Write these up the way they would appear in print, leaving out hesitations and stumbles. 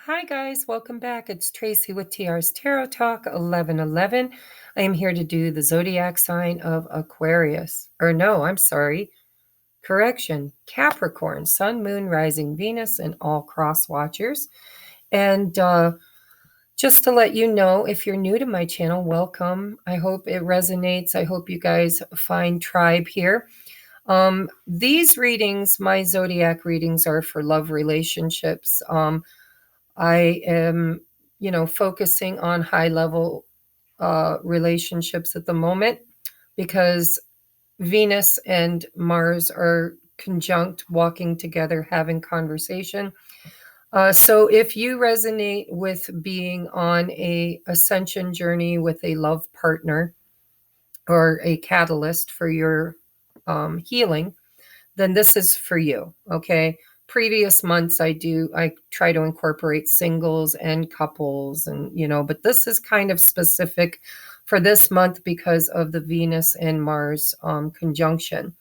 Hi guys, welcome back. It's Tracy with TR's Tarot Talk 1111. I am here to do the zodiac sign of Aquarius. Or no, I'm sorry. Correction. Capricorn, Sun, Moon, Rising, Venus, and all cross watchers. And just to let you know, if you're new to my channel, welcome. I hope it resonates. I hope you guys find tribe here. These readings, my zodiac readings, are for love relationships. I am, focusing on high level relationships at the moment because Venus and Mars are conjunct, walking together, having conversation. So if you resonate with being on a ascension journey with a love partner or a catalyst for your healing, then this is for you. Okay. Previous months I try to incorporate singles and couples and, but this is kind of specific for this month because of the Venus and Mars conjunction.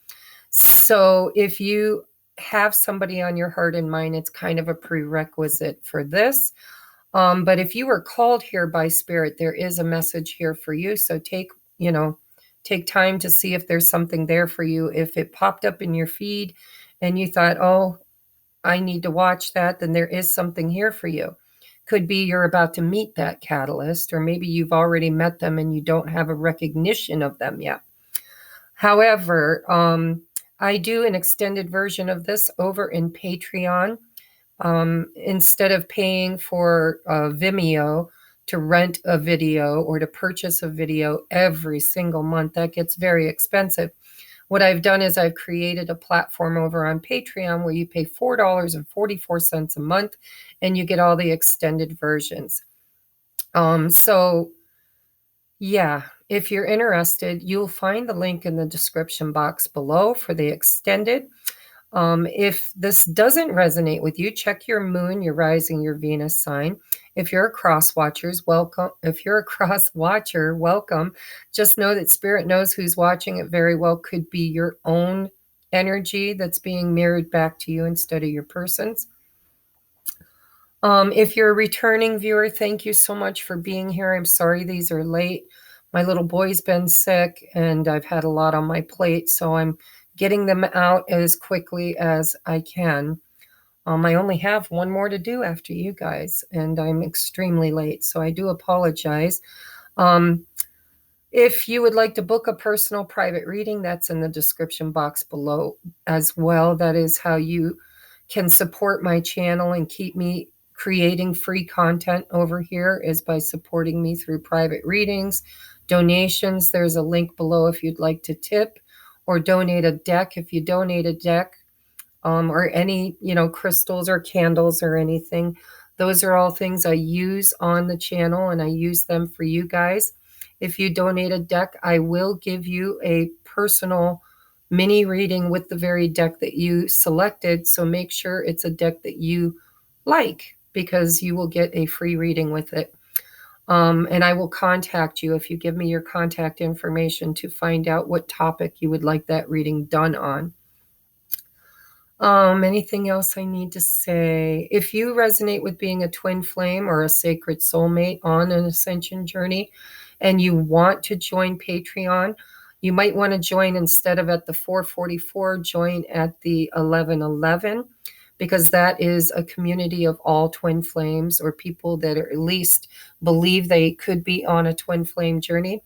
So if you have somebody on your heart and mind, it's kind of a prerequisite for this. But if you were called here by Spirit, there is a message here for you. So take time to see if there's something there for you. If it popped up in your feed and you thought, oh, I need to watch that, then there is something here for you. Could be you're about to meet that catalyst, or maybe you've already met them and you don't have a recognition of them yet. However, I do an extended version of this over in Patreon. Instead of paying for Vimeo to rent a video or to purchase a video every single month, that gets very expensive. What I've done is I've created a platform over on Patreon where you pay $4.44 a month and you get all the extended versions. So yeah, if you're interested, you'll find the link in the description box below for the extended. If this doesn't resonate with you, check your moon, your rising, your Venus sign. If you're a cross watcher, welcome. Just know that Spirit knows who's watching. It very well could be your own energy that's being mirrored back to you instead of your person's. If you're a returning viewer, thank you so much for being here. I'm sorry these are late. My little boy's been sick and I've had a lot on my plate, so I'm getting them out as quickly as I can. I only have one more to do after you guys, and I'm extremely late, so I do apologize. If you would like to book a personal private reading, that's in the description box below as well. That is how you can support my channel and keep me creating free content over here, is by supporting me through private readings, donations. There's a link below if you'd like to tip, or donate a deck. If you donate a deck, or any, crystals or candles or anything, those are all things I use on the channel and I use them for you guys. If you donate a deck, I will give you a personal mini reading with the very deck that you selected. So make sure it's a deck that you like, because you will get a free reading with it. And I will contact you if you give me your contact information to find out what topic you would like that reading done on. Anything else I need to say? If you resonate with being a twin flame or a sacred soulmate on an ascension journey and you want to join Patreon, you might want to join, instead of at the 444, join at the 1111, because that is a community of all twin flames, or people that are at least believe they could be on a twin flame journey.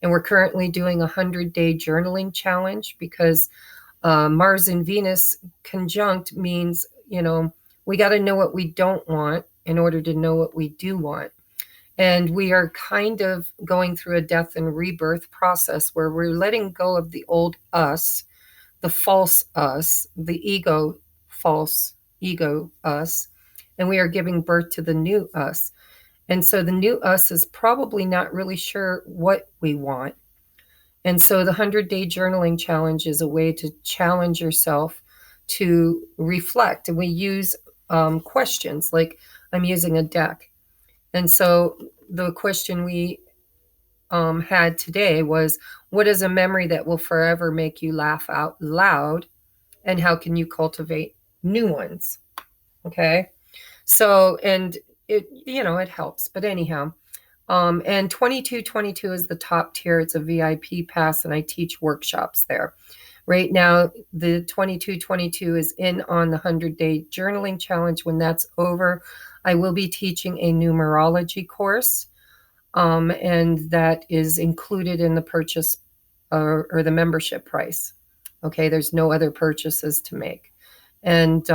And we're currently doing a 100-day journaling challenge, because Mars and Venus conjunct means, we got to know what we don't want in order to know what we do want. And we are kind of going through a death and rebirth process where we're letting go of the old us, the false us, the ego, false ego us, and we are giving birth to the new us. And so the new us is probably not really sure what we want. And so the 100-day journaling challenge is a way to challenge yourself to reflect. And we use questions, like I'm using a deck. And so the question we had today was, what is a memory that will forever make you laugh out loud? And how can you cultivate new ones? Okay. So, and it helps. But anyhow, and 2222 is the top tier. It's a VIP pass, and I teach workshops there. Right now, the 2222 is in on the 100-day journaling challenge. When that's over, I will be teaching a numerology course, and that is included in the purchase or the membership price. Okay, there's no other purchases to make. And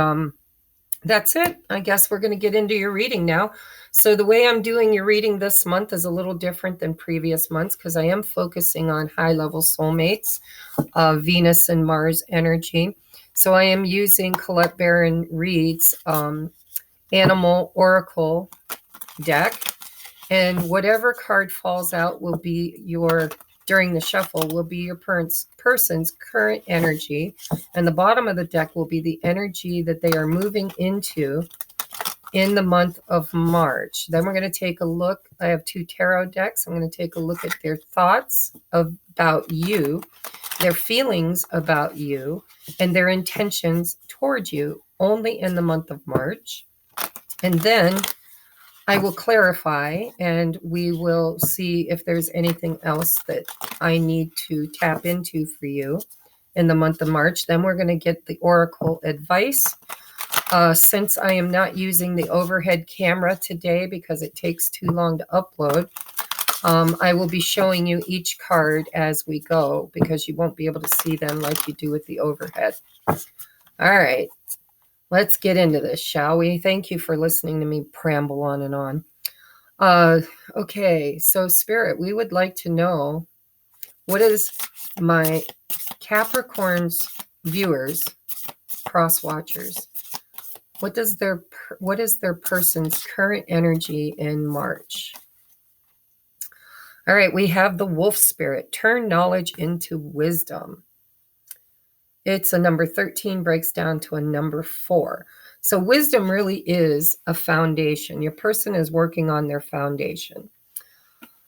that's it. I guess we're going to get into your reading now. So the way I'm doing your reading this month is a little different than previous months because I am focusing on high-level soulmates, Venus and Mars energy. So I am using Colette Baron Reed's Animal Oracle deck. And whatever card falls out will be during the shuffle, will be your person's current energy. And the bottom of the deck will be the energy that they are moving into in the month of March. Then we're going to take a look. I have 2 tarot decks. I'm going to take a look at their thoughts about you, their feelings about you, and their intentions towards you only in the month of March. And then I will clarify, and we will see if there's anything else that I need to tap into for you in the month of March. Then we're going to get the oracle advice. Since I am not using the overhead camera today because it takes too long to upload, I will be showing you each card as we go because you won't be able to see them like you do with the overhead. All right. Let's get into this, shall we? Thank you for listening to me pramble on and on. Okay, so Spirit, we would like to know, what is my Capricorn's viewers, cross watchers, what is their person's current energy in March? All right, we have the Wolf Spirit, turn knowledge into wisdom. It's a number 13, breaks down to a number 4. So wisdom really is a foundation. Your person is working on their foundation.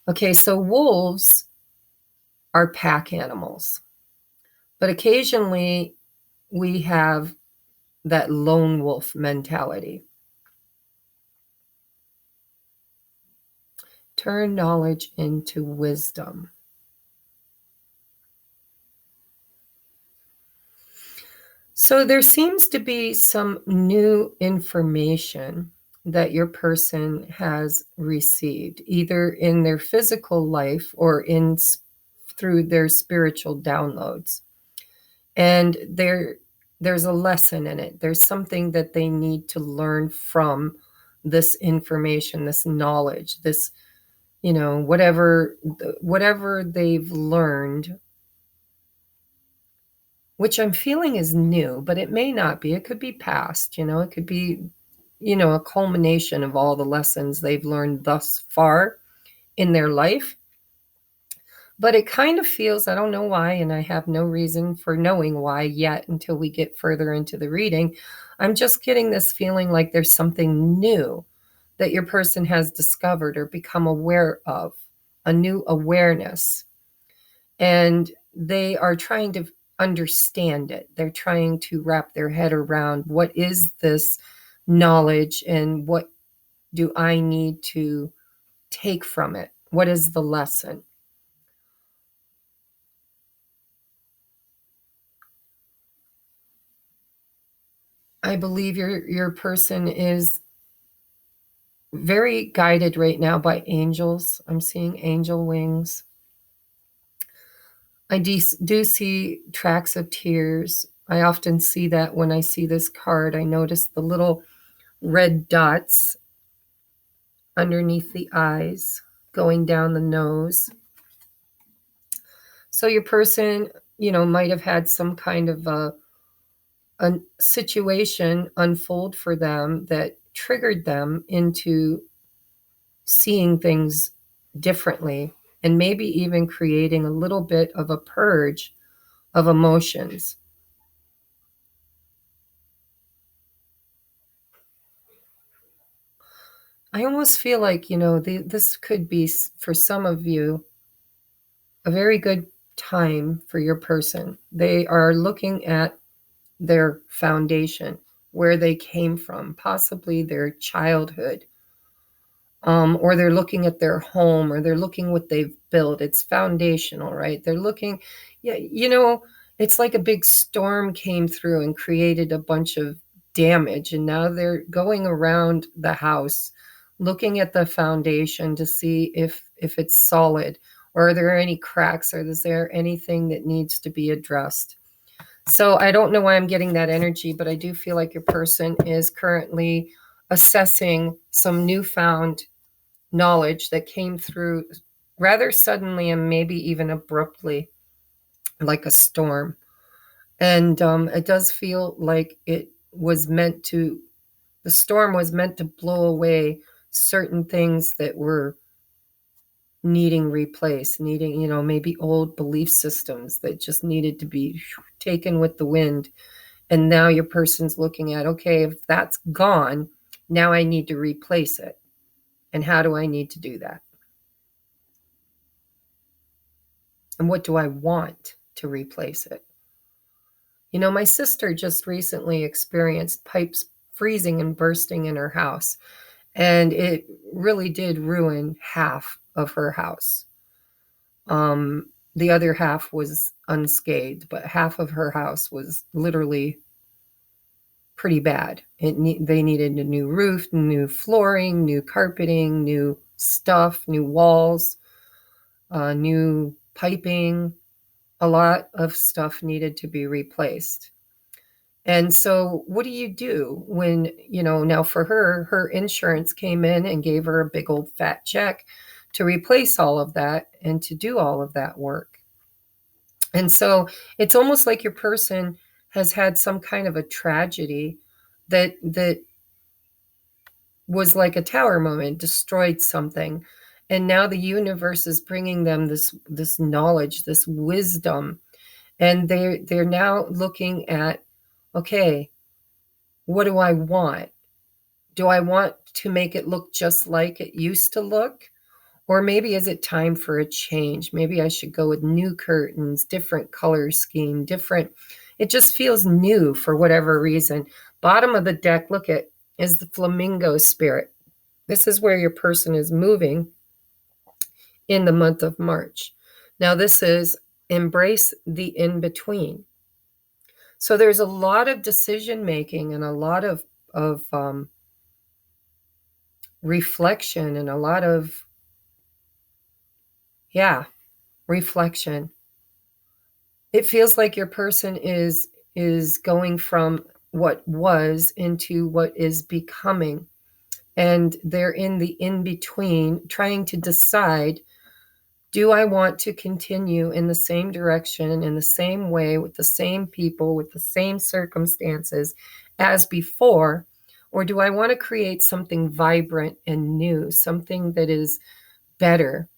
Okay, so wolves are pack animals. But occasionally we have that lone wolf mentality. Turn knowledge into wisdom. So there seems to be some new information that your person has received, either in their physical life or through their spiritual downloads. And there's a lesson in it. There's something that they need to learn from this information, this knowledge, this, whatever they've learned, which I'm feeling is new, but it may not be. It could be past, it could be, a culmination of all the lessons they've learned thus far in their life. But it kind of feels, I don't know why, and I have no reason for knowing why yet until we get further into the reading. I'm just getting this feeling like there's something new that your person has discovered or become aware of, a new awareness. And they are trying to understand it. They're trying to wrap their head around, what is this knowledge and what do I need to take from it? What is the lesson? I believe your person is very guided right now by angels. I'm seeing angel wings. I do see tracks of tears. I often see that when I see this card. I notice the little red dots underneath the eyes, going down the nose. So your person, might have had some kind of a situation unfold for them that triggered them into seeing things differently, and maybe even creating a little bit of a purge of emotions. I almost feel like, this could be, for some of you, a very good time for your person. They are looking at their foundation, where they came from, possibly their childhood, or they're looking at their home, or they're looking what they've built. It's foundational, right? They're looking, yeah, it's like a big storm came through and created a bunch of damage, and now they're going around the house looking at the foundation to see if it's solid, or are there any cracks, or is there anything that needs to be addressed. So I don't know why I'm getting that energy, but I do feel like your person is currently assessing some newfound knowledge that came through rather suddenly and maybe even abruptly, like a storm. And it does feel like the storm was meant to blow away certain things that were needing replaced, needing, maybe old belief systems that just needed to be taken with the wind. And now your person's looking at, okay, if that's gone, now I need to replace it. And how do I need to do that? And what do I want to replace it? My sister just recently experienced pipes freezing and bursting in her house, and it really did ruin half of her house. The other half was unscathed, but half of her house was literally pretty bad. They needed a new roof, new flooring, new carpeting, new stuff, new walls, new piping. A lot of stuff needed to be replaced. And so what do you do when, now for her insurance came in and gave her a big old fat check to replace all of that and to do all of that work. And so it's almost like your person has had some kind of a tragedy that was like a tower moment, destroyed something. And now the universe is bringing them this knowledge, this wisdom. And they're now looking at, okay, what do I want? Do I want to make it look just like it used to look? Or maybe is it time for a change? Maybe I should go with new curtains, different color scheme, it just feels new for whatever reason. Bottom of the deck, look at, is the flamingo spirit. This is where your person is moving in the month of March. Now this is embrace the in-between. So there's a lot of decision making and a lot of reflection and a lot of, reflection. It feels like your person is going from what was into what is becoming. And they're in the in-between trying to decide, do I want to continue in the same direction, in the same way, with the same people, with the same circumstances as before? Or do I want to create something vibrant and new, something that is better?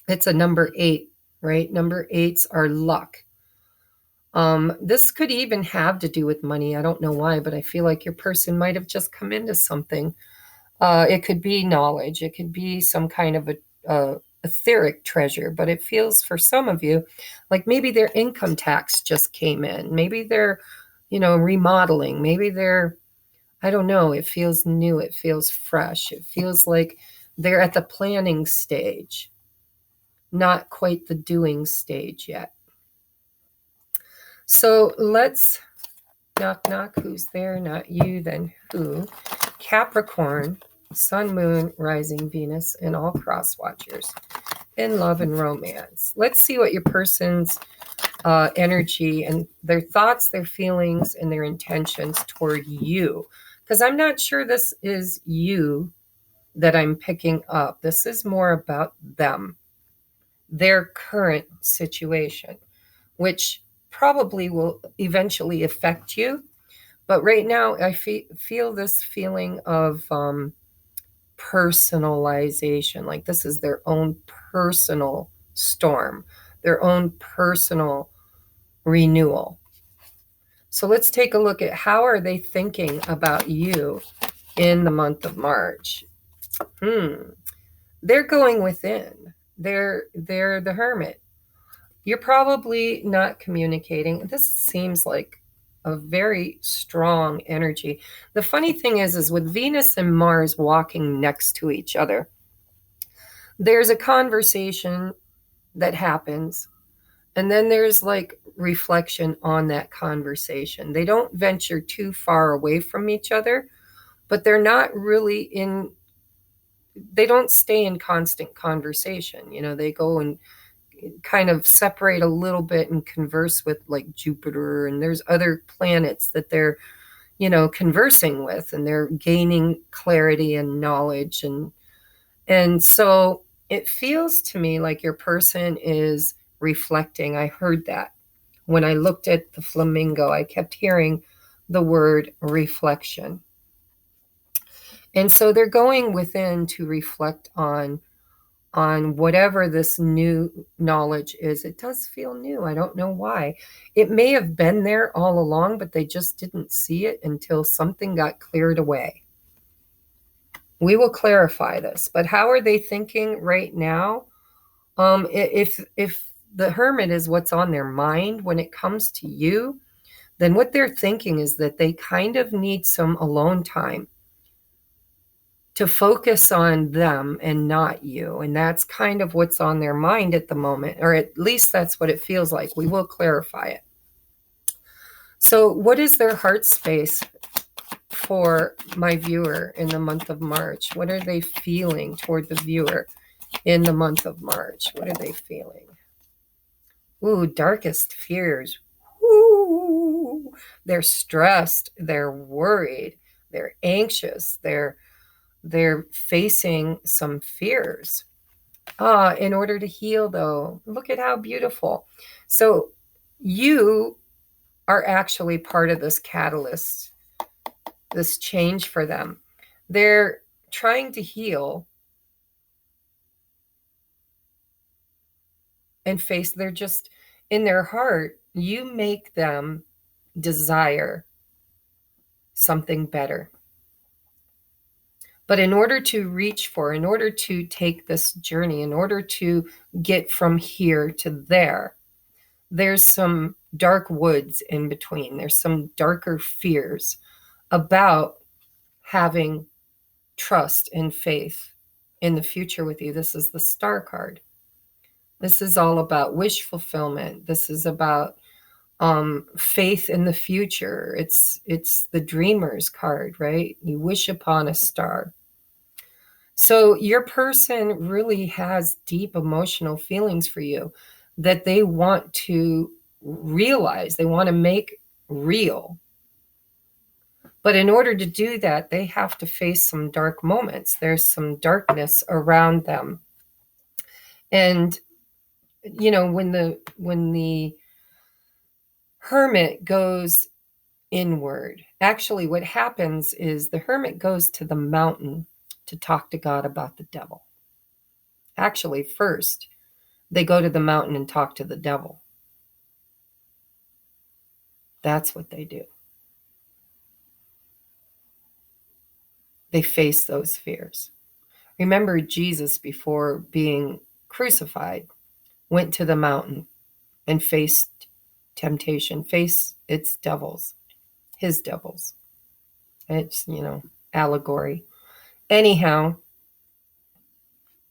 It's a number 8, right? Number 8s are luck. This could even have to do with money. I don't know why, but I feel like your person might have just come into something. It could be knowledge. It could be some kind of a etheric treasure, but it feels for some of you like maybe their income tax just came in. Maybe they're, remodeling. Maybe they're, I don't know. It feels new. It feels fresh. It feels like they're at the planning stage, not quite the doing stage yet. So let's knock, knock. Who's there? Not you, then who? Capricorn, Sun, Moon, Rising, Venus, and all cross watchers in love and romance. Let's see what your person's energy and their thoughts, their feelings, and their intentions toward you. Because I'm not sure this is you that I'm picking up. This is more about them, their current situation, which probably will eventually affect you. But right now, I feel this feeling of personalization, like this is their own personal storm, their own personal renewal. So let's take a look at how are they thinking about you in the month of March. They're going within. They're the hermit. You're probably not communicating. This seems like a very strong energy. The funny thing is with Venus and Mars walking next to each other, there's a conversation that happens, and then there's like reflection on that conversation. They don't venture too far away from each other, but they're not really in, they don't stay in constant conversation. They go and kind of separate a little bit and converse with like Jupiter, and there's other planets that they're, conversing with, and they're gaining clarity and knowledge. And so it feels to me like your person is reflecting. I heard that when I looked at the flamingo, I kept hearing the word reflection. And so they're going within to reflect on whatever this new knowledge is. It does feel new. I don't know why. It may have been there all along, but they just didn't see it until something got cleared away. We will clarify this, but how are they thinking right now? If the Hermit is what's on their mind when it comes to you, then what they're thinking is that they kind of need some alone time to focus on them and not you. And that's kind of what's on their mind at the moment, or at least that's what it feels like. We will clarify it. So what is their heart space for my viewer in the month of March? What are they feeling toward the viewer in the month of March? What are they feeling? Ooh, darkest fears. Ooh, they're stressed. They're worried. They're anxious. They're facing some fears. In order to heal, though, look at how beautiful. So you are actually part of this catalyst, this change for them. They're trying to heal and face, they're just in their heart, you make them desire something better. But in order to reach for, in order to take this journey, in order to get from here to there, there's some dark woods in between. There's some darker fears about having trust and faith in the future with you. This is the Star card. This is all about wish fulfillment. This is about faith in the future. It's the Dreamer's card, right? You wish upon a star. So your person really has deep emotional feelings for you that they want to realize, they want to make real. But in order to do that, they have to face some dark moments. There's some darkness around them. And when the Hermit goes inward, actually what happens is the Hermit goes to the mountain to talk to God about the devil. Actually, first, they go to the mountain and talk to the devil. That's what they do. They face those fears. Remember, Jesus, before being crucified, went to the mountain and faced temptation, faced its devils, his devils. It's, allegory. Anyhow,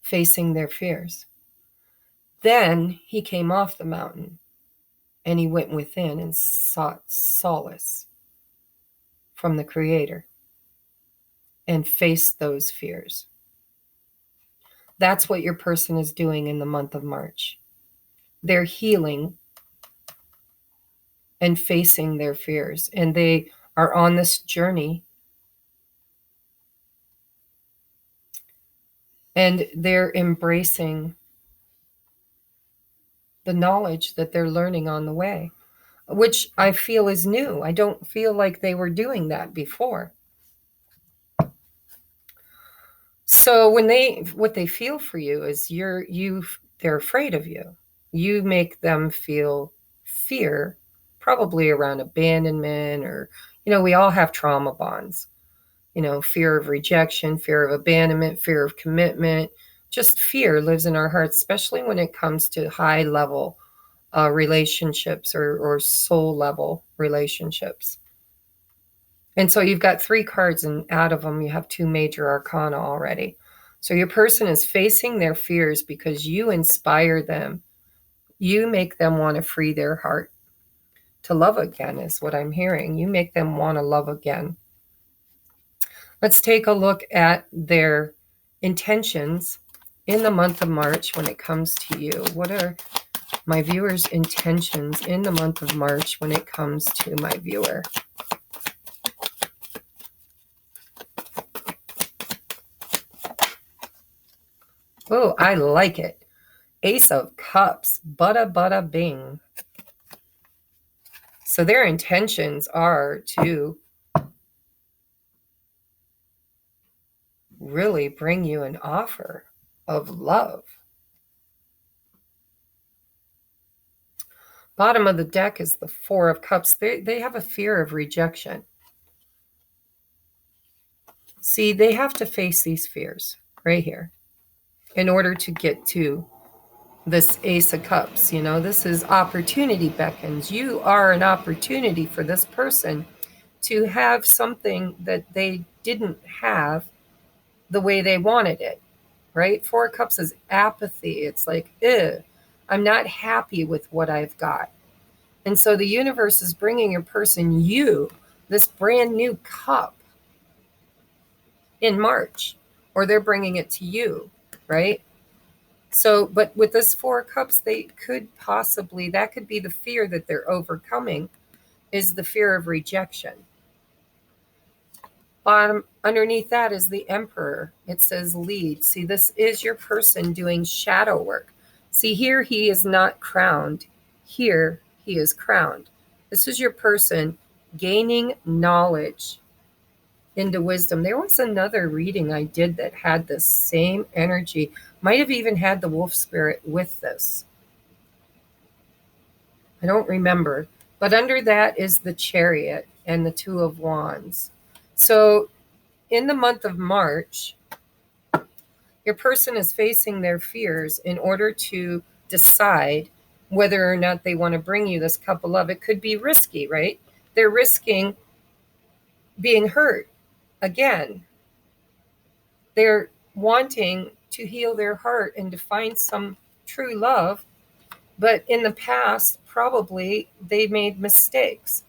facing their fears. Then he came off the mountain and he went within and sought solace from the Creator and faced those fears. That's what your person is doing in the month of March. They're healing and facing their fears, and they are on this journey, and they're embracing the knowledge that they're learning on the way, which I feel is new. I don't feel like they were doing that before. So what they feel for you is they're afraid of you. You make them feel fear, probably around abandonment, or, we all have trauma bonds, fear of rejection, fear of abandonment, fear of commitment. Just fear lives in our hearts, especially when it comes to high level relationships or soul level relationships. And so you've got 3 cards, and out of them you have 2 major arcana already. So your person is facing their fears because you inspire them. You make them want to free their heart to love again, is what I'm hearing. You make them want to love again. Let's take a look at their intentions in the month of March when it comes to you. What are my viewer's intentions in the month of March when it comes to my viewer? Oh, I like it. Ace of Cups. Bada bada bing. So their intentions are to really bring you an offer of love. Bottom of the deck is the 4 of Cups. They have a fear of rejection. See, they have to face these fears right here in order to get to this Ace of Cups. You know, this is opportunity beckons. You are an opportunity for this person to have something that they didn't have the way they wanted it, right? 4 of Cups is apathy. It's like, I'm not happy with what I've got. And so the universe is bringing your person, you, this brand new cup in March, or they're bringing it to you, right? So, but with this 4 of Cups, they could possibly, that could be the fear that they're overcoming, is the fear of rejection. Underneath that is the Emperor. It says lead. See, this is your person doing shadow work. See, here he is not crowned. Here he is crowned. This is your person gaining knowledge into wisdom. There was another reading I did that had the same energy. Might have even had the wolf spirit with this. I don't remember. But under that is the Chariot and the 2 of Wands. So in the month of March, your person is facing their fears in order to decide whether or not they want to bring you this cup of love. It could be risky, right? They're risking being hurt again. They're wanting to heal their heart and to find some true love. But in the past, probably they made mistakes.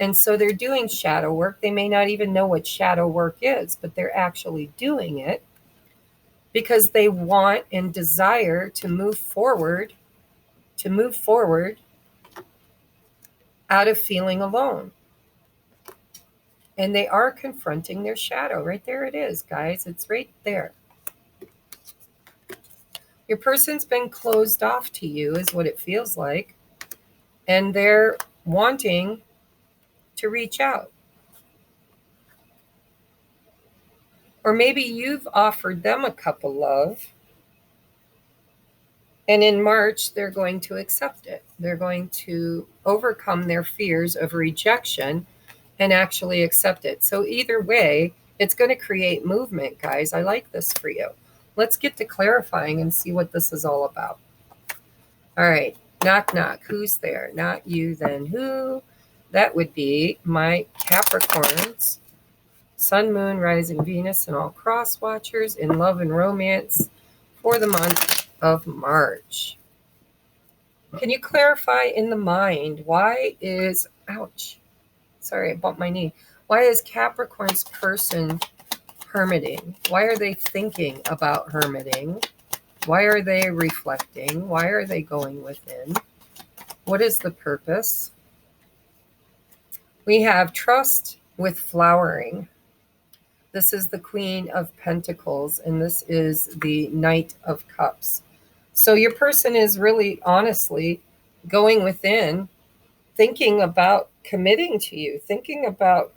And so they're doing shadow work. They may not even know what shadow work is, but they're actually doing it because they want and desire to move forward out of feeling alone. And they are confronting their shadow. Right there it is, guys. It's right there. Your person's been closed off to you is what it feels like. And they're wanting to reach out. Or maybe you've offered them a cup of love. And in March, they're going to accept it. They're going to overcome their fears of rejection and actually accept it. So either way, it's going to create movement, guys. I like this for you. Let's get to clarifying and see what this is all about. All right. Knock, knock. Who's there? Not you, then who? That would be my Capricorns, Sun, Moon, Rising, Venus, and all cross watchers in love and romance for the month of March. Can you clarify in the mind, why is, ouch, sorry, I bumped my knee. Why is Capricorn's person hermiting? Why are they thinking about hermiting? Why are they reflecting? Why are they going within? What is the purpose? We have trust with flowering. This is the Queen of Pentacles, and this is the Knight of Cups. So your person is really honestly going within, thinking about committing to you, thinking about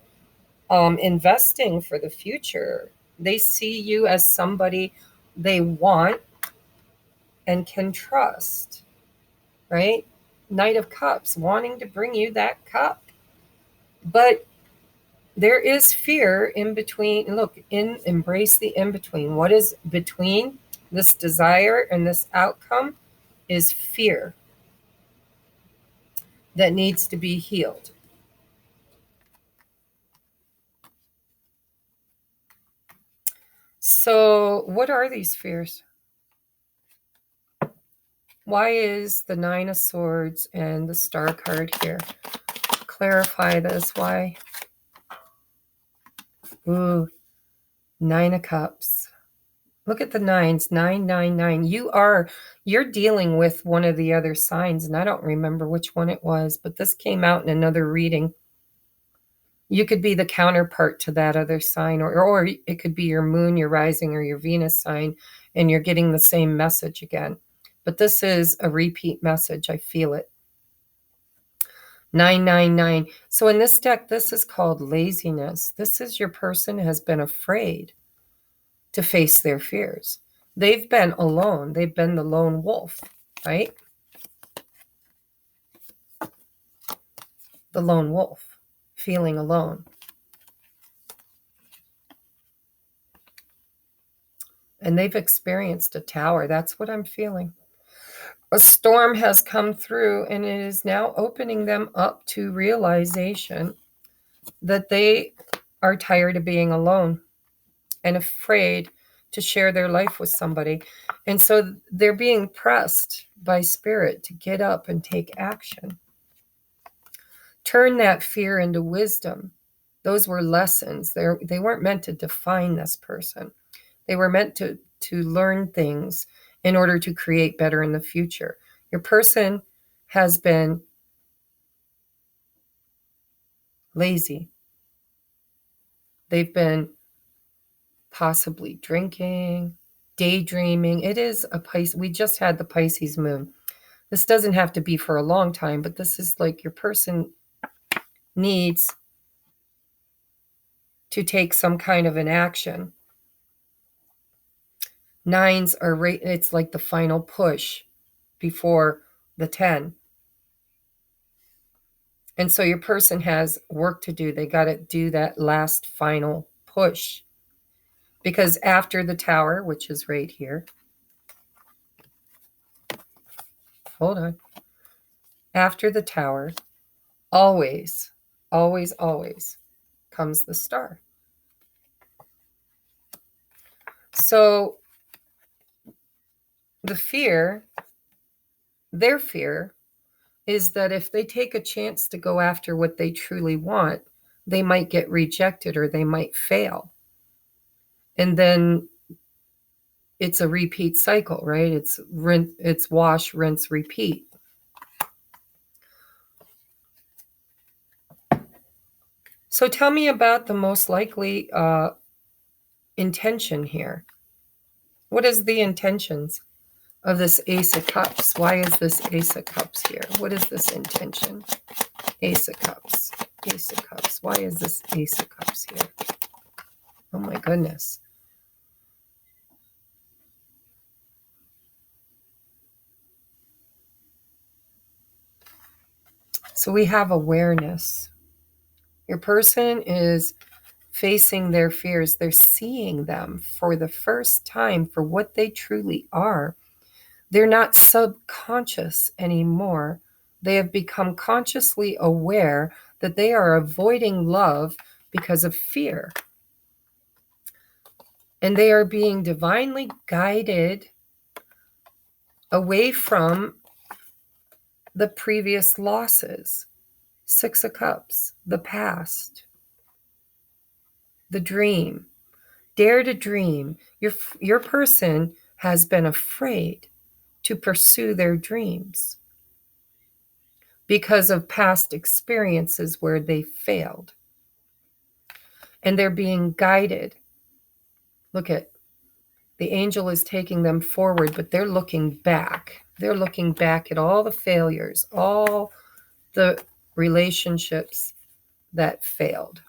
investing for the future. They see you as somebody they want and can trust, right? Knight of Cups, wanting to bring you that cup. But there is fear in between. Look, embrace the in-between. What is between this desire and this outcome is fear. that needs to be healed. So, what are these fears? Why is the Nine of Swords and the Star card here? Clarify this. Why? Ooh, Nine of Cups. Look at the nines. 999. You're dealing with one of the other signs, and I don't remember which one it was, but this came out in another reading. You could be the counterpart to that other sign, or it could be your moon, your rising, or your Venus sign, and you're getting the same message again. But this is a repeat message. I feel it. 999. So in this deck, this is called laziness. This is your person has been afraid to face their fears. They've been alone. They've been the lone wolf, right? The lone wolf, feeling alone. And they've experienced a tower. That's what I'm feeling. A storm has come through, and it is now opening them up to realization that they are tired of being alone and afraid to share their life with somebody. And so they're being pressed by spirit to get up and take action. Turn that fear into wisdom. Those were lessons. They weren't meant to define this person. They were meant to learn things in order to create better in the future. Your person has been lazy. They've been possibly drinking, daydreaming. It is a Pisces. We just had the Pisces moon. This doesn't have to be for a long time, but this is like your person needs to take some kind of an action. Nines are it's like the final push before the 10. And so your person has work to do. They got to do that last final push. Because after the tower, which is right here, hold on. After the tower, always, always, always comes the star. So the fear, their fear, is that if they take a chance to go after what they truly want, they might get rejected or they might fail. And then it's a repeat cycle, right? It's wash, rinse, repeat. So tell me about the most likely intention here. What is the intentions of this Ace of Cups? Why is this Ace of Cups here? What is this intention? Ace of Cups. Ace of Cups. Why is this Ace of Cups here? Oh my goodness. So we have awareness. Your person is facing their fears. They're seeing them for the first time for what they truly are. They're not subconscious anymore. They have become consciously aware that they are avoiding love because of fear. And they are being divinely guided away from the previous losses. Six of Cups, the past, the dream. Dare to dream. Your person has been afraid to pursue their dreams because of past experiences where they failed. And they're being guided. Look at the angel is taking them forward, but they're looking back. They're looking back at all the failures, all the relationships that failed.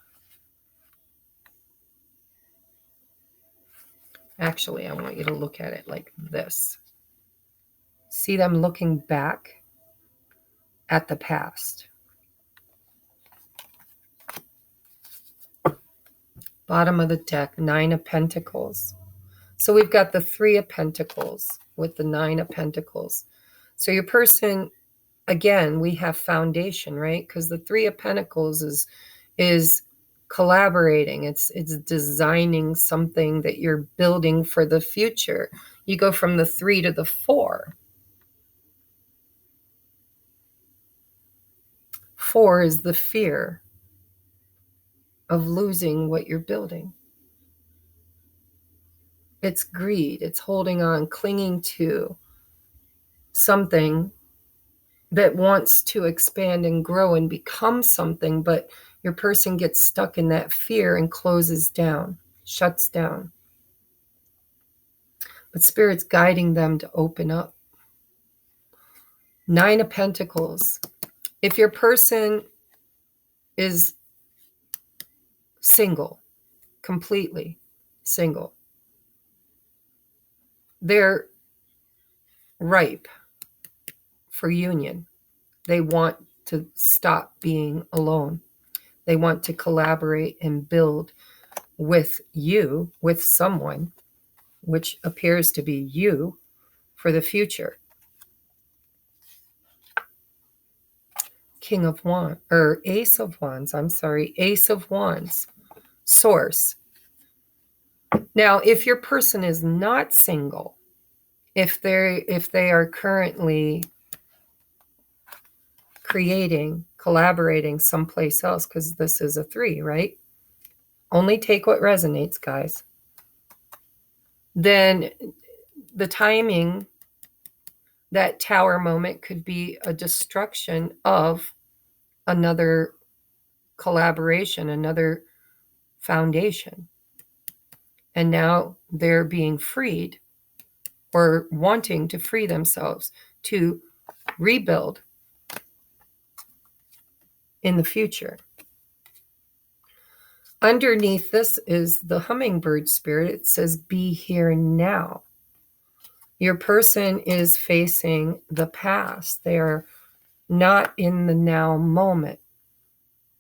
Actually, I want you to look at it like this. See them looking back at the past. Bottom of the deck, Nine of Pentacles. So we've got the Three of Pentacles with the Nine of Pentacles. So your person again, we have foundation, right? Because the Three of Pentacles is collaborating. It's designing something that you're building for the future. You go from the 3 to the 4. 4 is the fear of losing what you're building. It's greed. It's holding on, clinging to something that wants to expand and grow and become something, but your person gets stuck in that fear and closes down, shuts down. But Spirit's guiding them to open up. 9 of Pentacles. If your person is single, completely single, they're ripe for union. They want to stop being alone. They want to collaborate and build with you, with someone, which appears to be you, for the future. King of Wands, or Ace of Wands, I'm sorry, Ace of Wands, Source. Now, if your person is not single, if they are currently creating, collaborating someplace else, because this is a 3, right? Only take what resonates, guys. Then the timing, that Tower moment could be a destruction of another collaboration, another foundation. And now they're being freed, or wanting to free themselves to rebuild in the future. Underneath this is the hummingbird spirit. It says, be here now. Your person is facing the past. They are not in the now moment.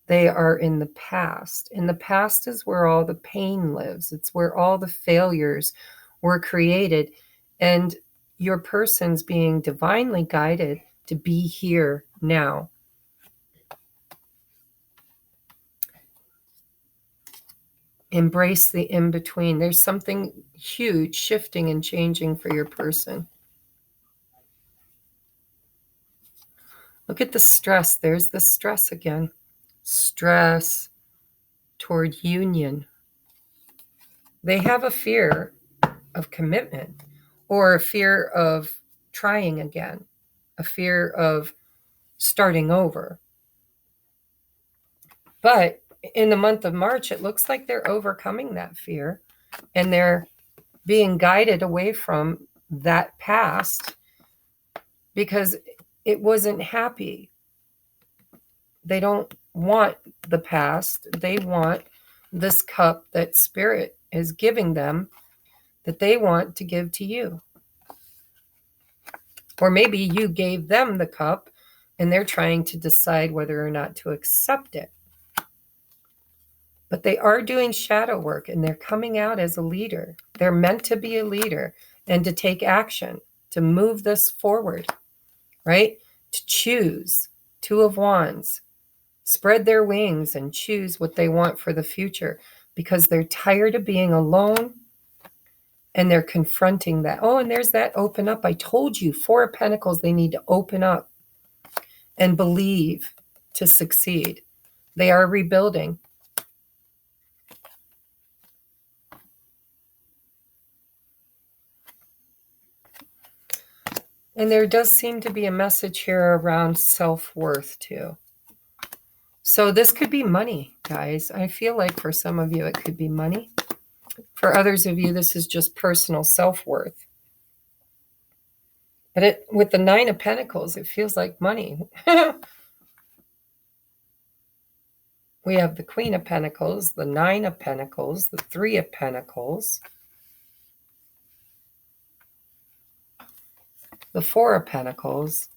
They are in the past. And the past is where all the pain lives. It's where all the failures were created. And your person's being divinely guided to be here now. Embrace the in-between. There's something huge shifting and changing for your person. Look at the stress. There's the stress again. Stress toward union. They have a fear of commitment, or a fear of trying again, a fear of starting over. But in the month of March, it looks like they're overcoming that fear, and they're being guided away from that past because it wasn't happy. They don't want the past. They want this cup that Spirit is giving them, that they want to give to you. Or maybe you gave them the cup and they're trying to decide whether or not to accept it. But they are doing shadow work, and they're coming out as a leader. They're meant to be a leader and to take action, to move this forward, right? To choose. 2 of Wands. Spread their wings and choose what they want for the future, because they're tired of being alone, and they're confronting that. Oh, and there's that open up. I told you, 4 of Pentacles, they need to open up and believe to succeed. They are rebuilding. And there does seem to be a message here around self-worth too. So this could be money, guys. I feel like for some of you, it could be money. For others of you, this is just personal self-worth. But with the 9 of Pentacles, it feels like money. We have the Queen of Pentacles, the 9 of Pentacles, the 3 of Pentacles, the 4 of Pentacles.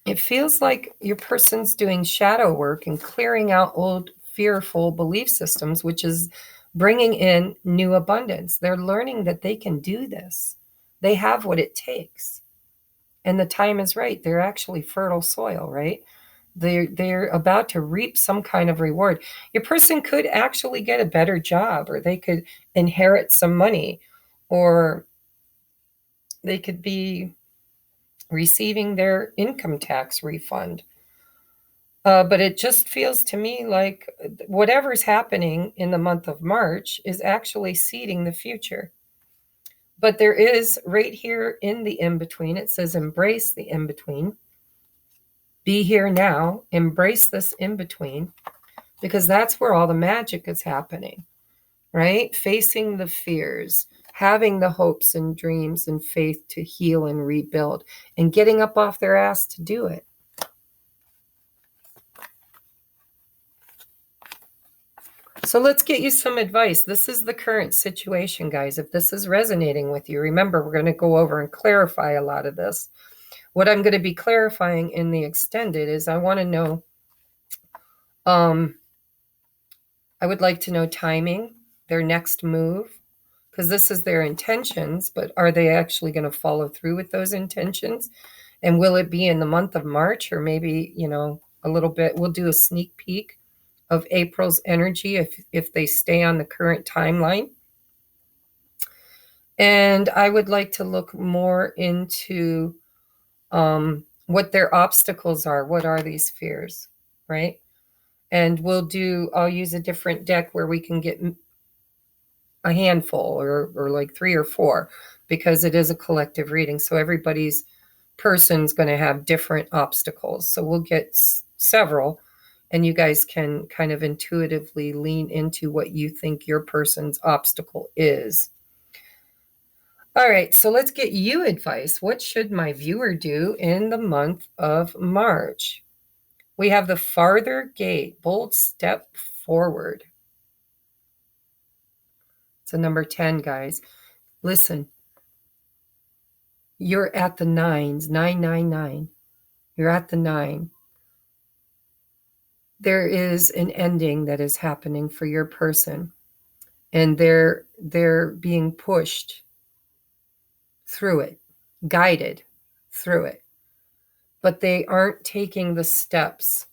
It feels like your person's doing shadow work and clearing out old fearful belief systems, which is bringing in new abundance. They're learning that they can do this. They have what it takes. and the time is right. They're actually fertile soil, right? They're about to reap some kind of reward. Your person could actually get a better job, or they could inherit some money, or they could be receiving their income tax refund. But it just feels to me like whatever's happening in the month of March is actually seeding the future. But there is right here in the in-between, it says embrace the in-between. Be here now, embrace this in-between, because that's where all the magic is happening, right? Facing the fears, having the hopes and dreams and faith to heal and rebuild, and getting up off their ass to do it. So let's get you some advice. This is the current situation, guys. If this is resonating with you, remember, we're going to go over and clarify a lot of this. What I'm going to be clarifying in the extended is I want to know, I would like to know timing, their next move, because this is their intentions, but are they actually going to follow through with those intentions? And will it be in the month of March, or maybe, a little bit? We'll do a sneak peek of April's energy if they stay on the current timeline. And I would like to look more into what their obstacles are. What are these fears, right? And I'll use a different deck where we can get a handful or like 3 or 4, because it is a collective reading. So everybody's person's going to have different obstacles. So we'll get several, and you guys can kind of intuitively lean into what you think your person's obstacle is. All right, so let's get you advice. What should my viewer do in the month of March? We have the farther gate, bold step forward. It's a number 10, guys. Listen, you're at the 9s, 999. You're at the 9. There is an ending that is happening for your person, and they're being pushed through it, guided through it, but they aren't taking the steps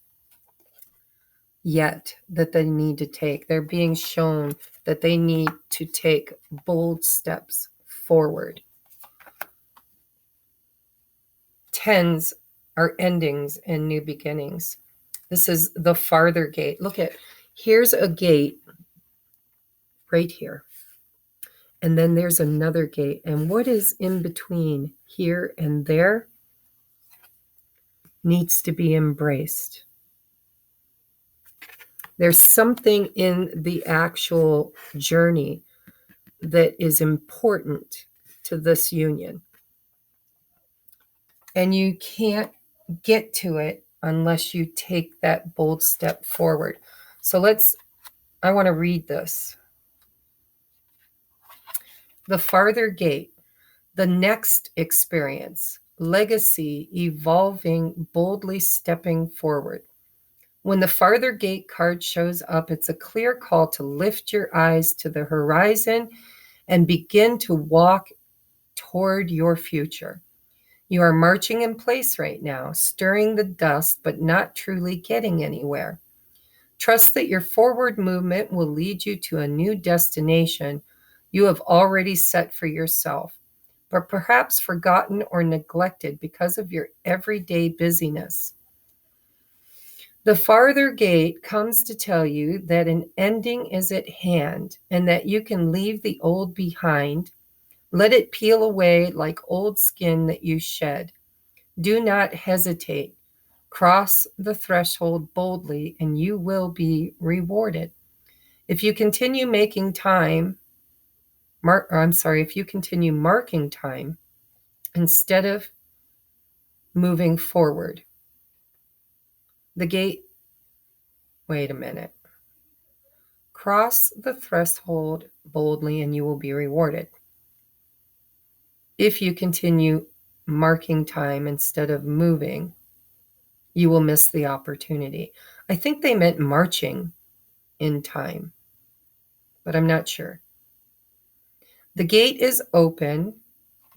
yet that they need to take. They're being shown that they need to take bold steps forward. 10s are endings and new beginnings. This is the farther gate. Look here's a gate right here. And then there's another gate. And what is in between here and there needs to be embraced. There's something in the actual journey that is important to this union. And you can't get to it unless you take that bold step forward. So I want to read this. The farther gate, the next experience, legacy, evolving, boldly stepping forward. When the farther gate card shows up, it's a clear call to lift your eyes to the horizon and begin to walk toward your future. You are marching in place right now, stirring the dust, but not truly getting anywhere. Trust that your forward movement will lead you to a new destination you have already set for yourself, but perhaps forgotten or neglected because of your everyday busyness. The farther gate comes to tell you that an ending is at hand and that you can leave the old behind. Let it peel away like old skin that you shed. Do not hesitate. Cross the threshold boldly and you will be rewarded. If you continue making time, if you continue marking time instead of moving forward, the gate, wait a minute. Cross the threshold boldly and you will be rewarded. If you continue marking time instead of moving, you will miss the opportunity. I think they meant marching in time, but I'm not sure. The gate is open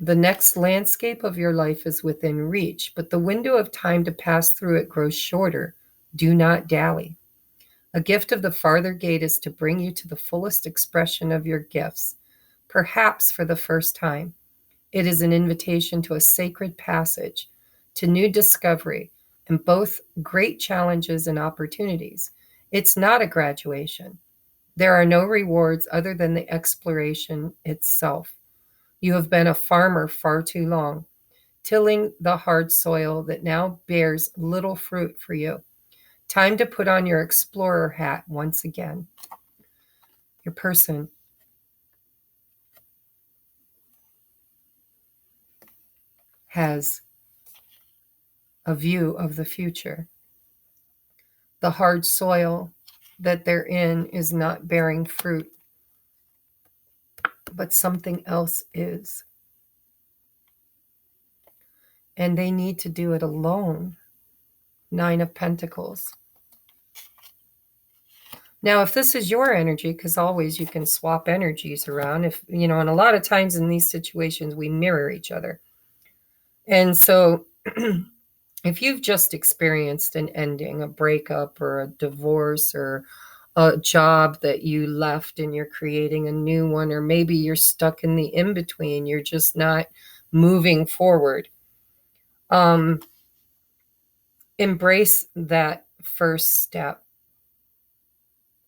The next landscape of your life is within reach, but the window of time to pass through it grows shorter. Do not dally. A gift of the farther gate is to bring you to the fullest expression of your gifts, perhaps for the first time. It is an invitation to a sacred passage, to new discovery, and both great challenges and opportunities. It's not a graduation. There are no rewards other than the exploration itself. You have been a farmer far too long, tilling the hard soil that now bears little fruit for you. Time to put on your explorer hat once again. Your person has a view of the future. The hard soil that they're in is not bearing fruit, but something else is. And they need to do it alone. 9 of Pentacles. Now, if this is your energy, because always you can swap energies around, if, and a lot of times in these situations, we mirror each other. And so if you've just experienced an ending, a breakup or a divorce or a job that you left and you're creating a new one, or maybe you're stuck in the in-between, you're just not moving forward. Embrace that first step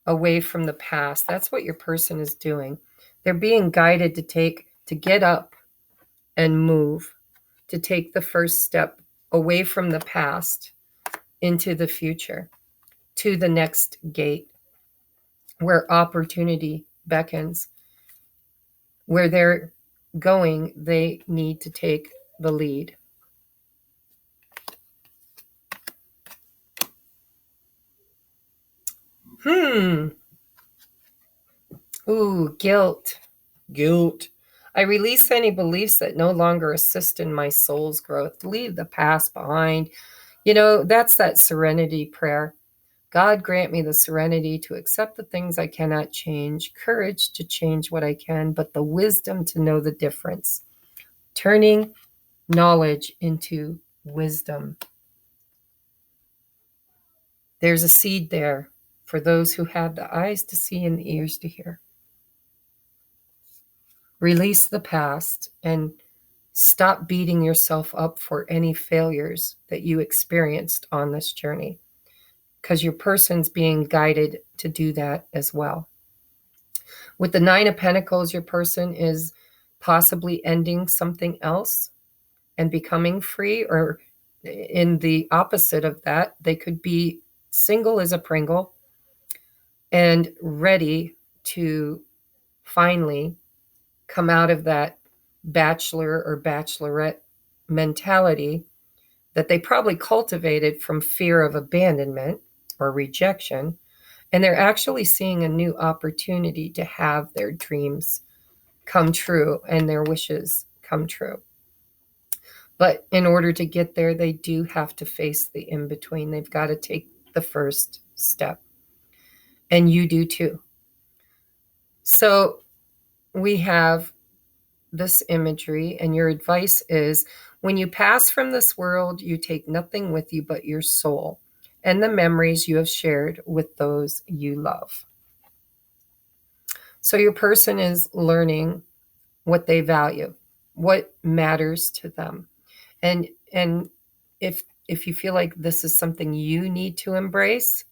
away from the past. That's what your person is doing. They're being guided to get up and move, to take the first step away from the past into the future, to the next gate where opportunity beckons. Where they're going, they need to take the lead. Ooh, guilt. Guilt. I release any beliefs that no longer assist in my soul's growth. Leave the past behind. That's that serenity prayer. God, grant me the serenity to accept the things I cannot change, courage to change what I can, but the wisdom to know the difference. Turning knowledge into wisdom. There's a seed there for those who have the eyes to see and the ears to hear. Release the past and stop beating yourself up for any failures that you experienced on this journey, because your person's being guided to do that as well. With the 9 of Pentacles, your person is possibly ending something else and becoming free, or in the opposite of that, they could be single as a Pringle and ready to finally come out of that bachelor or bachelorette mentality that they probably cultivated from fear of abandonment or rejection. And they're actually seeing a new opportunity to have their dreams come true and their wishes come true. But in order to get there, they do have to face the in-between. They've got to take the first step. And you do too. So we have this imagery, and your advice is, when you pass from this world, you take nothing with you but your soul and the memories you have shared with those you love. So your person is learning what they value, what matters to them. And if you feel like this is something you need to embrace,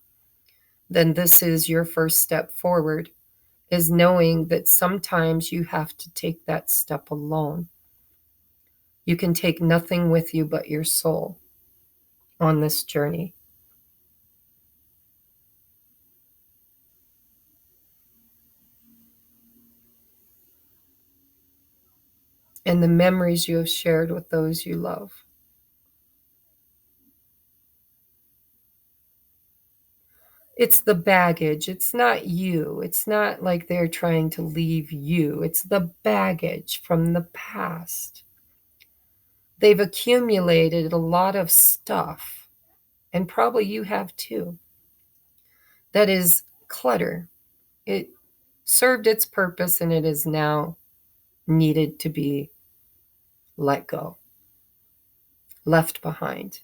then this is your first step forward, is knowing that sometimes you have to take that step alone. You can take nothing with you but your soul on this journey. And the memories you have shared with those you love. It's the baggage. It's not you. It's not like they're trying to leave you. It's the baggage from the past. They've accumulated a lot of stuff, and probably you have too, that is clutter. It served its purpose and it is now needed to be let go, left behind.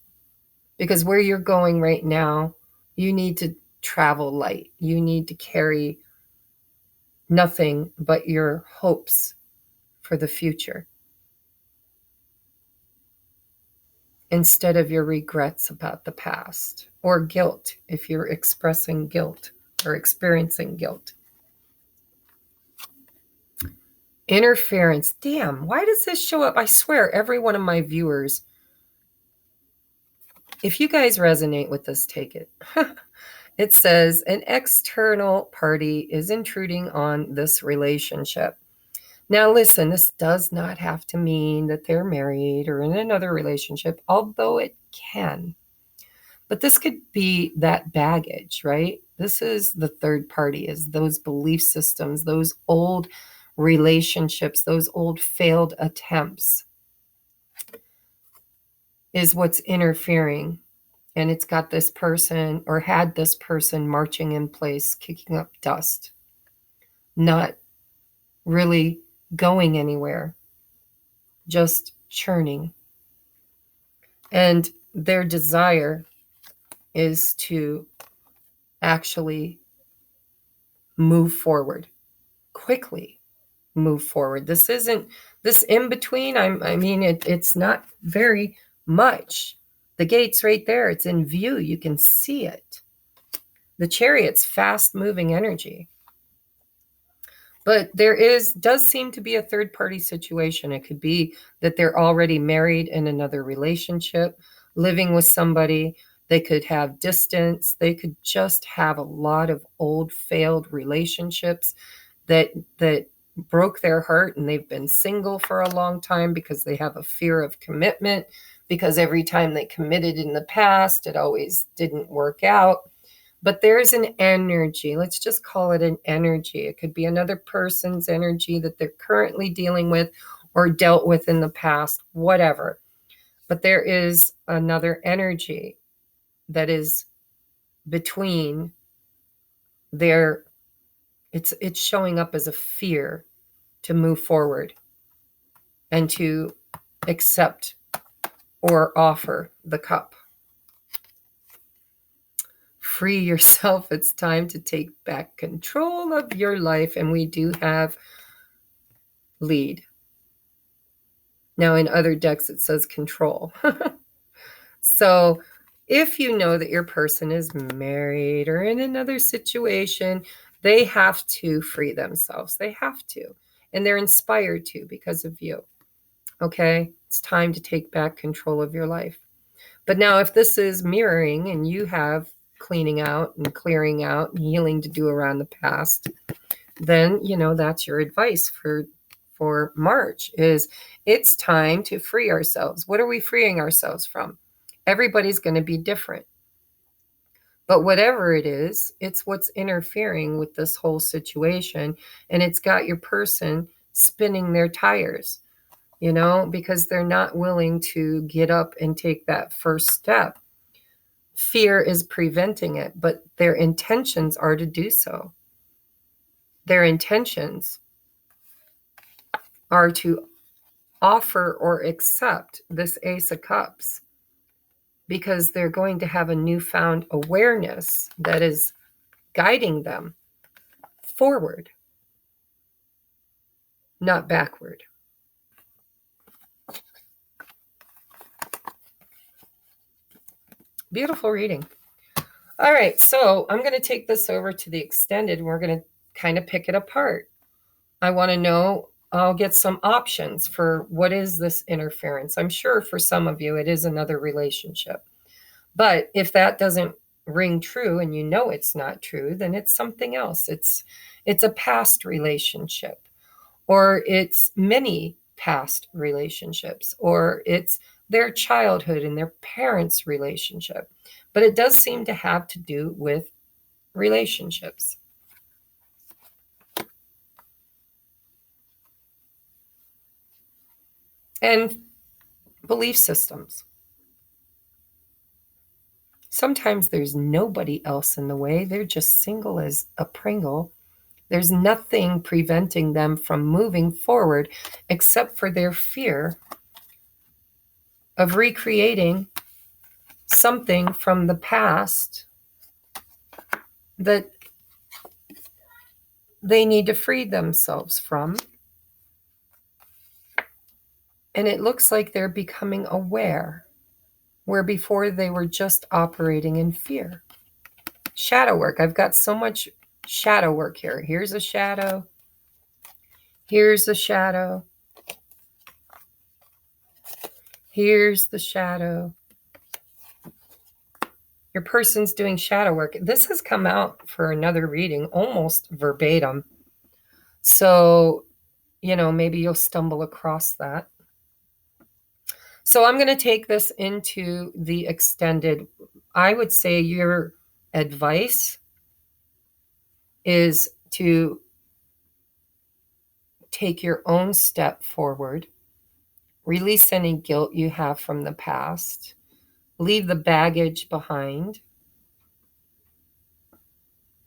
Because where you're going right now, you need to travel light. You need to carry nothing but your hopes for the future instead of your regrets about the past, or guilt if you're expressing guilt or experiencing guilt. Interference. Damn, why does this show up? I swear, every one of my viewers, if you guys resonate with this, take it. It says an external party is intruding on this relationship. Now, listen, this does not have to mean that they're married or in another relationship, although it can. But this could be that baggage, right? This is the third party, is those belief systems, those old relationships, those old failed attempts is what's interfering. And it's got this person, or had this person, marching in place, kicking up dust, not really going anywhere, just churning. And their desire is to actually move forward, quickly move forward. This isn't, this in between, I mean, it's not very much. The gate's right there. It's in view. You can see it. The Chariot's fast moving energy. But there does seem to be a third party situation. It could be that they're already married in another relationship, living with somebody. They could have distance. They could just have a lot of old failed relationships that broke their heart, and they've been single for a long time because they have a fear of commitment, because every time they committed in the past, it always didn't work out. But there's an energy. Let's just call it an energy. It could be another person's energy that they're currently dealing with or dealt with in the past, whatever. But there is another energy that is between their, it's showing up as a fear to move forward and to accept or offer the cup. Free yourself. It's time to take back control of your life. And we do have lead. Now in other decks, it says control. So if you know that your person is married or in another situation, they have to free themselves. They have to. And they're inspired to because of you. Okay? It's time to take back control of your life. But now if this is mirroring and you have cleaning out and clearing out and healing to do around the past, then, you know, that's your advice for March, is it's time to free ourselves. What are we freeing ourselves from? Everybody's going to be different. But whatever it is, it's what's interfering with this whole situation. And it's got your person spinning their tires, you know, because they're not willing to get up and take that first step. Fear is preventing it, but their intentions are to do so. Their intentions are to offer or accept this Ace of Cups, because they're going to have a newfound awareness that is guiding them forward, not backward. Beautiful reading. All right, so I'm going to take this over to the extended, and we're going to kind of pick it apart. I want to know, I'll get some options for what is this interference. I'm sure for some of you, it is another relationship. But if that doesn't ring true and you know it's not true, then it's something else. It's a past relationship, or it's many past relationships, or it's their childhood and their parents' relationship. But it does seem to have to do with relationships. And belief systems. Sometimes there's nobody else in the way. They're just single as a Pringle. There's nothing preventing them from moving forward except for their fear of recreating something from the past that they need to free themselves from. And it looks like they're becoming aware, where before they were just operating in fear. Shadow work. I've got so much shadow work here. Here's a shadow. Here's a shadow. Here's the shadow. Your person's doing shadow work. This has come out for another reading, almost verbatim. So, maybe you'll stumble across that. So I'm going to take this into the extended. I would say your advice is to take your own step forward, release any guilt you have from the past, leave the baggage behind.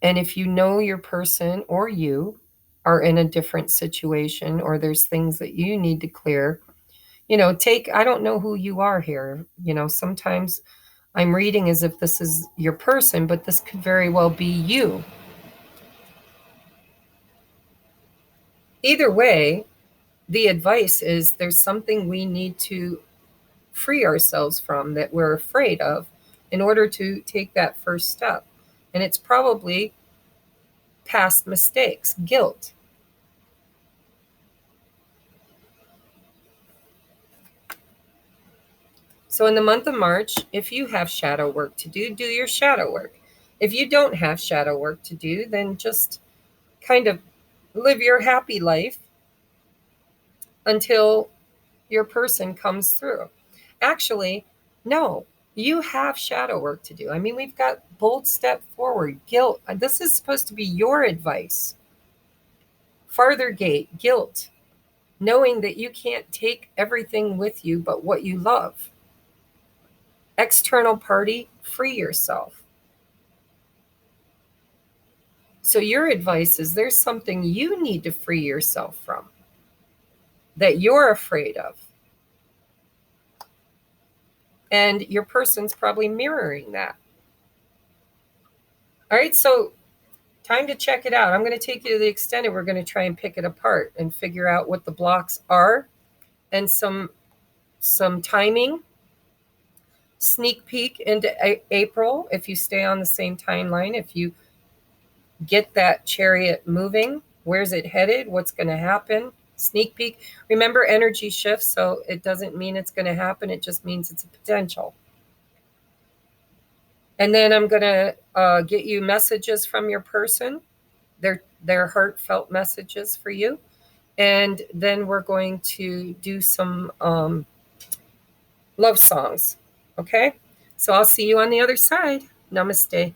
And if you know your person or you are in a different situation, or there's things that you need to clear, I don't know who you are here. Sometimes I'm reading as if this is your person, but this could very well be you. Either way, the advice is there's something we need to free ourselves from that we're afraid of in order to take that first step. And it's probably past mistakes, guilt. So in the month of March, if you have shadow work to do your shadow work. If you don't have shadow work to do, then just kind of live your happy life until your person comes through. Actually, no, you have shadow work to do. I mean, we've got bold step forward, guilt. This is supposed to be your advice. Farther gate, guilt, knowing that you can't take everything with you but what you love. External party, free yourself. So your advice is there's something you need to free yourself from that you're afraid of. And your person's probably mirroring that. All right, so time to check it out. I'm going to take you to the extended. We're going to try and pick it apart and figure out what the blocks are and some timing. Sneak peek into April if you stay on the same timeline. If you get that chariot moving, where's it headed? What's going to happen? Sneak peek. Remember, energy shifts, so it doesn't mean it's going to happen. It just means it's a potential. And then I'm going to get you messages from your person, their heartfelt messages for you. And then we're going to do some love songs. Okay? So I'll see you on the other side. Namaste.